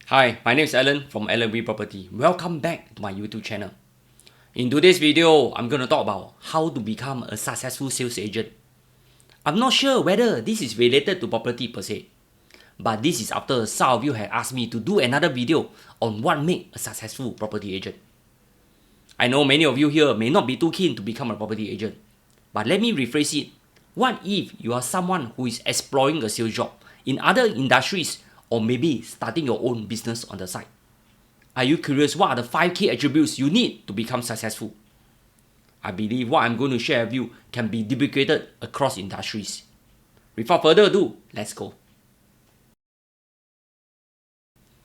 Hi, my name is Alan from LB Property. Welcome back to my YouTube channel. In today's video, I'm going to talk about how to become a successful sales agent. I'm not sure whether this is related to property per se, but this is after some of you had asked me to do another video on what makes a successful property agent. I know many of you here may not be too keen to become a property agent, but let me rephrase it. What if you are someone who is exploring a sales job in other industries or maybe starting your own business on the side? Are you curious what are the 5 key attributes you need to become successful? I believe what I'm going to share with you can be duplicated across industries. Without further ado, let's go.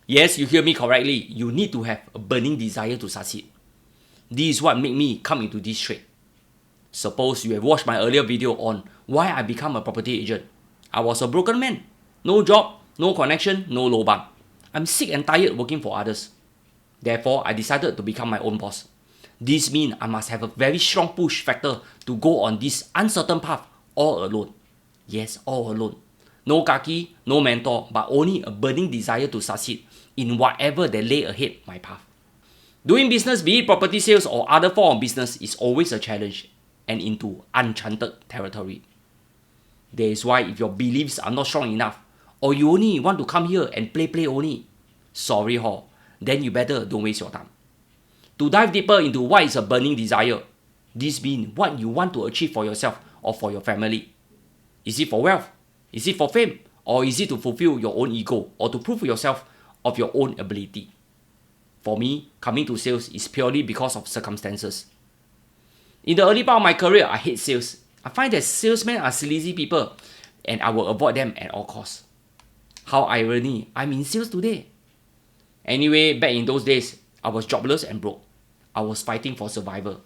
Yes, you hear me correctly. You need to have a burning desire to succeed. This is what made me come into this trade. Suppose you have watched my earlier video on why I become a property agent. I was a broken man. No job, no connection, no lobang. I'm sick and tired working for others. Therefore, I decided to become my own boss. This means I must have a very strong push factor to go on this uncertain path all alone. Yes, all alone. No kaki, no mentor, but only a burning desire to succeed in whatever that lay ahead my path. Doing business, be it property sales or other form of business, is always a challenge and into uncharted territory. That is why if your beliefs are not strong enough, or you only want to come here and play only, sorry ho, then you better don't waste your time. To dive deeper into what is a burning desire, this means what you want to achieve for yourself or for your family. Is it for wealth? Is it for fame? Or is it to fulfill your own ego or to prove yourself of your own ability? For me, coming to sales is purely because of circumstances. In the early part of my career, I hate sales. I find that salesmen are sleazy people and I will avoid them at all costs. How irony, I'm in sales today. Anyway, back in those days, I was jobless and broke. I was fighting for survival.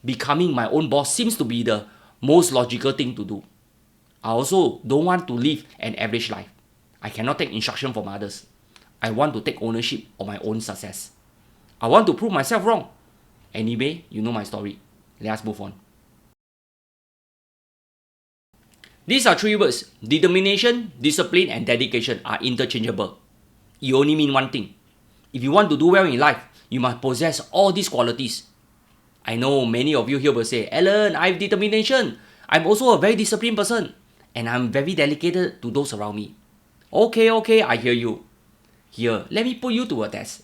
Becoming my own boss seems to be the most logical thing to do. I also don't want to live an average life. I cannot take instruction from others. I want to take ownership of my own success. I want to prove myself wrong. Anyway, you know my story. Let us move on. These are 3 words. Determination, discipline, and dedication are interchangeable. It only means one thing. If you want to do well in life, you must possess all these qualities. I know many of you here will say, Alan, I have determination. I'm also a very disciplined person. And I'm very dedicated to those around me. Okay, I hear you. Here, let me put you to a test.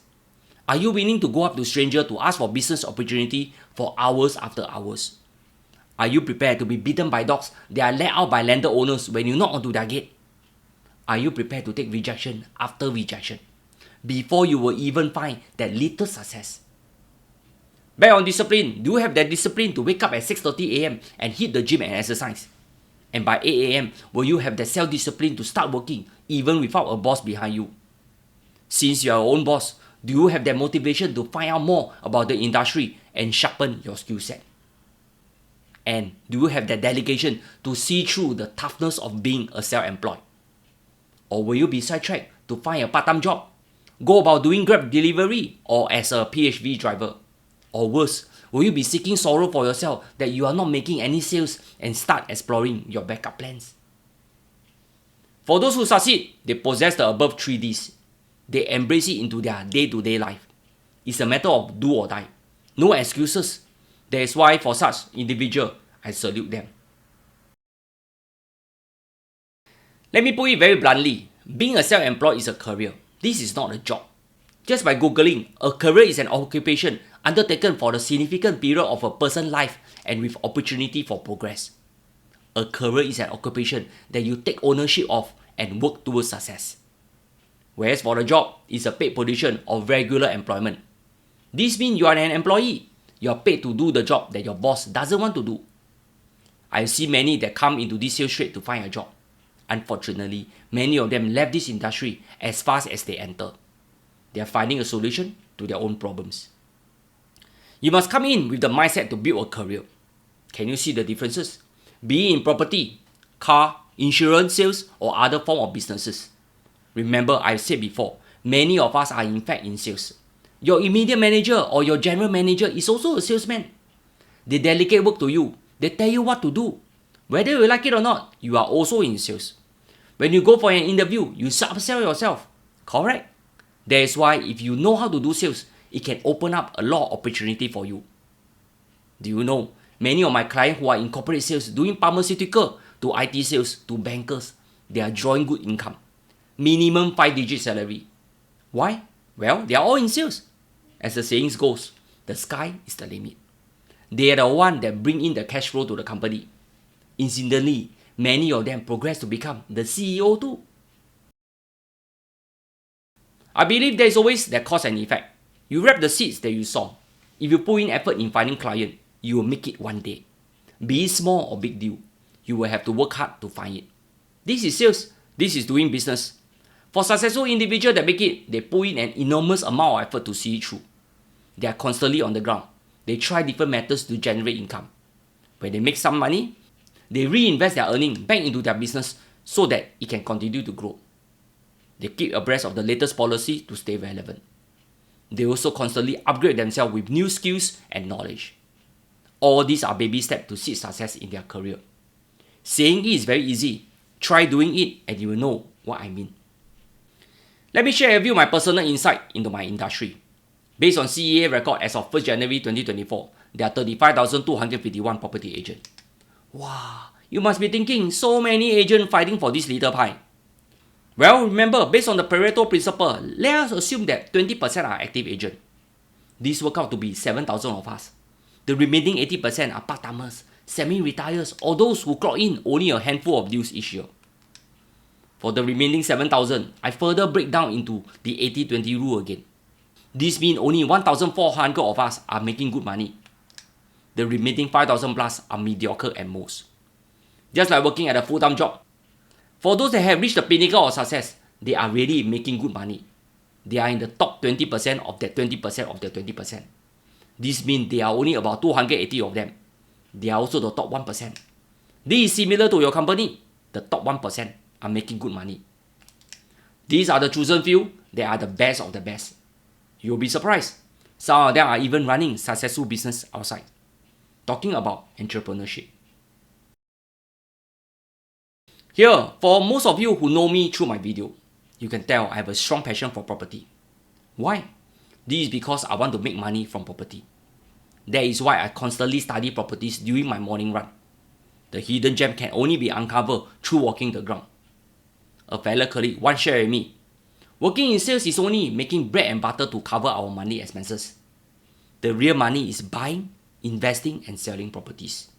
Are you willing to go up to stranger to ask for business opportunity for hours after hours? Are you prepared to be beaten by dogs that are let out by landed owners when you knock onto their gate? Are you prepared to take rejection after rejection before you will even find that little success? Back on discipline, do you have that discipline to wake up at 6:30 AM and hit the gym and exercise? And by 8 AM, will you have that self-discipline to start working even without a boss behind you? Since you are your own boss, do you have that motivation to find out more about the industry and sharpen your skill set? And do you have that dedication to see through the toughness of being a self-employed? Or will you be sidetracked to find a part-time job? Go about doing Grab delivery or as a PHV driver? Or worse, will you be seeking sorrow for yourself that you are not making any sales and start exploring your backup plans? For those who succeed, they possess the above 3 Ds. They embrace it into their day-to-day life. It's a matter of do or die. No excuses. That is why for such individual, I salute them. Let me put it very bluntly. Being a self-employed is a career. This is not a job. Just by Googling, a career is an occupation undertaken for a significant period of a person's life and with opportunity for progress. A career is an occupation that you take ownership of and work towards success. Whereas for a job, it's a paid position of regular employment. This means you are an employee. You are paid to do the job that your boss doesn't want to do. I see many that come into this sales trade to find a job. Unfortunately, many of them left this industry as fast as they enter. They are finding a solution to their own problems. You must come in with the mindset to build a career. Can you see the differences? Be it in property, car, insurance, sales, or other form of businesses. Remember, I've said before, many of us are in fact in sales. Your immediate manager or your general manager is also a salesman. They delegate work to you. They tell you what to do. Whether you like it or not, you are also in sales. When you go for an interview, you upsell yourself. Correct? That is why if you know how to do sales, it can open up a lot of opportunity for you. Do you know, many of my clients who are in corporate sales, doing pharmaceutical, to IT sales, to bankers, they are drawing good income. Minimum 5-digit salary. Why? Well, they are all in sales. As the saying goes, the sky is the limit. They are the one that bring in the cash flow to the company. Incidentally, many of them progress to become the CEO too. I believe there is always that cause and effect. You reap the seeds that you sow. If you put in effort in finding client, you will make it one day. Be it small or big deal, you will have to work hard to find it. This is sales. This is doing business. For successful individuals that make it, they put in an enormous amount of effort to see it through. They are constantly on the ground. They try different methods to generate income. When they make some money, they reinvest their earning back into their business so that it can continue to grow. They keep abreast of the latest policy to stay relevant. They also constantly upgrade themselves with new skills and knowledge. All these are baby steps to seek success in their career. Saying it is very easy. Try doing it and you will know what I mean. Let me share with you my personal insight into my industry. Based on CEA record as of 1st January 2024, there are 35,251 property agents. Wow, you must be thinking, so many agents fighting for this little pie. Well, remember, based on the Pareto principle, let us assume that 20% are active agents. This works out to be 7,000 of us. The remaining 80% are part-timers, semi-retires, or those who clock in only a handful of deals each year. For the remaining 7,000, I further break down into the 80-20 rule again. This means only 1,400 of us are making good money. The remaining 5,000 plus are mediocre at most. Just like working at a full-time job. For those that have reached the pinnacle of success, they are really making good money. They are in the top 20% of that 20% of the 20%. This means there are only about 280 of them. They are also the top 1%. This is similar to your company. The top 1% are making good money. These are the chosen few. They are the best of the best. You'll be surprised. Some of them are even running successful business outside. Talking about entrepreneurship. Here, for most of you who know me through my video, you can tell I have a strong passion for property. Why? This is because I want to make money from property. That is why I constantly study properties during my morning run. The hidden gem can only be uncovered through walking the ground. A fellow colleague once shared with me, working in sales is only making bread and butter to cover our monthly expenses. The real money is buying, investing, and selling properties.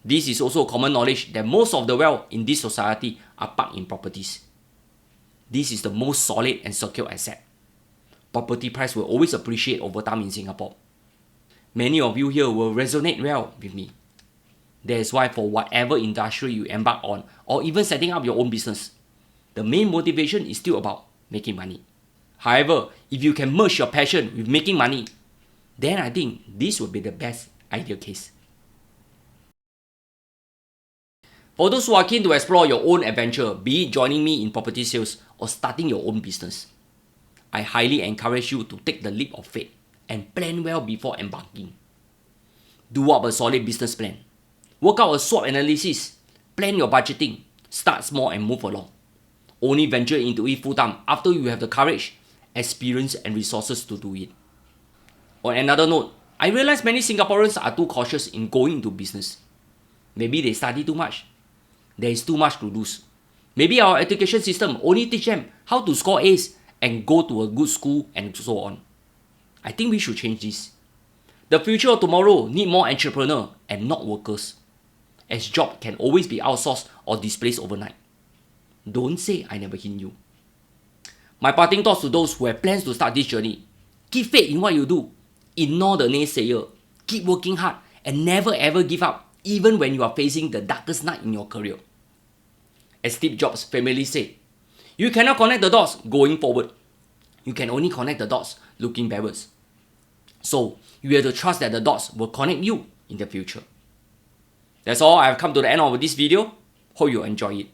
This is also common knowledge that most of the wealth in this society are parked in properties. This is the most solid and secure asset. Property price will always appreciate over time in Singapore. Many of you here will resonate well with me. That is why for whatever industry you embark on, or even setting up your own business, the main motivation is still about making money. However, if you can merge your passion with making money, then I think this will be the best ideal case. For those who are keen to explore your own adventure, be it joining me in property sales or starting your own business, I highly encourage you to take the leap of faith and plan well before embarking. Do up a solid business plan. Work out a SWOT analysis. Plan your budgeting. Start small and move along. Only venture into it full time after you have the courage, experience, and resources to do it. On another note, I realize many Singaporeans are too cautious in going into business. Maybe they study too much. There is too much to lose. Maybe our education system only teach them how to score A's and go to a good school and so on. I think we should change this. The future of tomorrow need more entrepreneurs and not workers, as job can always be outsourced or displaced overnight. Don't say I never hint you. My parting thoughts to those who have plans to start this journey: keep faith in what you do. Ignore the naysayer. Keep working hard and never ever give up, even when you are facing the darkest night in your career. As Steve Jobs famously said, you cannot connect the dots going forward. You can only connect the dots looking backwards. So, you have to trust that the dots will connect you in the future. That's all. I have come to the end of this video. Hope you enjoy it.